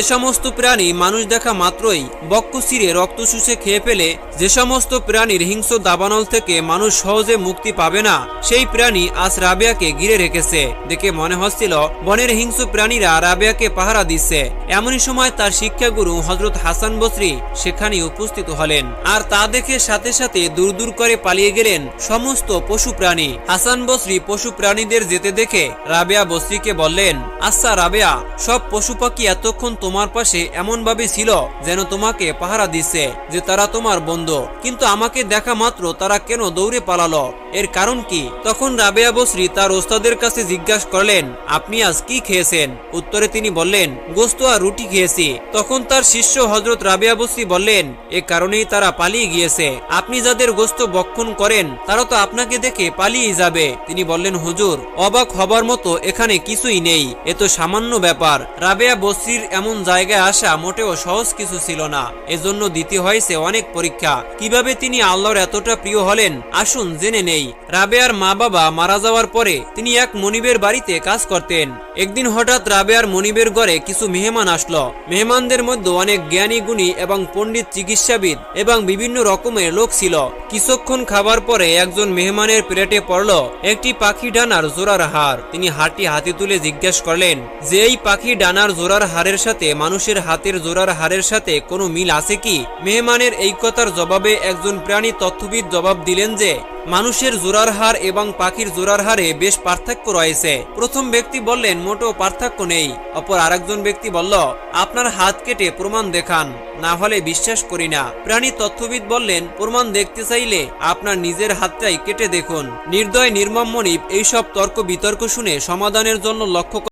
যে সমস্ত প্রাণী মানুষ দেখা মাত্রই বক্ষ চিরে রক্ত শুষে খেয়ে ফেলে, যে সমস্ত প্রাণীর হিংস্র দাবানল থেকে মানুষ সহজে মুক্তি পাবে না, সেই প্রাণী আজ রাবেয়াকে ঘিরে রেখেছে। দেখে মনে হচ্ছিল বনের হিংস্র প্রাণীরা রাবেয়াকে পাহারা দিচ্ছে। এমনই সময় তার শিক্ষাগুরু হযরত হাসান বসরি সেখানে উপস্থিত হলেন, আর তা দেখে সাথে সাথে দূর দূর করে পালিয়ে গেলেন সমস্ত পশু প্রাণী। হাসান বসরি পশু প্রাণীদের যেতে দেখে রাবেয়া বসরিকে বললেন, আচ্ছা রাবেয়া, সব পশু পাখি এতক্ষণ তোমার পাশে এমন ভাবে ছিল যেন তোমাকে পাহারা দিচ্ছে যে তারা তোমার বন্ধু, কিন্তু আমাকে দেখা মাত্র তারা কেন দৌড়ে পালালো, এর কারণ কি? তখন রাবেয়া বসরি তার ওস্তাদের কাছে জিজ্ঞাসা করলেন, আপনি আজ কি খেয়েছেন? উত্তরে তিনি বললেন, গোস্ত আর রুটি খেয়েছি। তখন তার শিষ্য হযরত রাবেয়া বসরি বললেন, এ কারণেই তারা পালিয়ে গিয়েছে। আপনি যাদের গোস্ত ভক্ষণ করেন তারা তো আপনাকে দেখে পালিয়ে যাবে। তিনি বললেন, হুজুর, অবাক হবার মতো এখানে কিছুই নেই, এ তো সামান্য ব্যাপার। রাবেয়া বসরির এমন জায়গায় আসা মোটেও সহজ কিছু ছিল না, এজন্য দিতে হয়েছে অনেক পরীক্ষা। কিভাবে তিনি আল্লাহর এতটা প্রিয় হলেন আসুন জেনে নেই। রাবেয়ার মা বাবা মারা যাওয়ার পরে তিনি এক মনিবের বাড়িতে কাজ করতেন। একদিন হঠাৎ রাবেয়ার মনিবের ঘরে কিছু মেহমান আসলো। মেহমানদের মধ্যে অনেক জ্ঞানী গুণী এবং পণ্ডিত, চিকিৎসাবিদ এবং বিভিন্ন রকমের লোক ছিল। কিছুক্ষণ খাবার পরে একজন মেহমানের পেটে পড়ল একটি পাখি ডানার জোড়ার হাড়। তিনি হাড়টি হাতে তুলে জিজ্ঞাসা করলেন যে এই পাখি ডানার জোড়ার হাড়ের সাথে মানুষের হাতের জোড়ার হাড়ের সাথে কোনো মিল আছে কি? মেহমানের এই কথার জবাবে একজন প্রাণী তত্ত্ববিদ জবাব দিলেন যে মানুষের জোড়ার হাড় এবং পাখির জোড়ার হাড়ে বেশ পার্থক্য রয়েছে। প্রথম ব্যক্তি বললেন, মোটেও পার্থক্য নেই। অপর আরেকজন ব্যক্তি বলল, আপনার হাত কেটে প্রমাণ দেখান, না হলে বিশ্বাস করি না। প্রাণী তত্ত্ববিদ বললেন, প্রমাণ দেখতে চাইলে আপনার নিজের হাতটাই কেটে দেখুন। নির্দয় নির্মম মনিব এইসব তর্ক বিতর্ক শুনে সমাধানের জন্য লক্ষ্য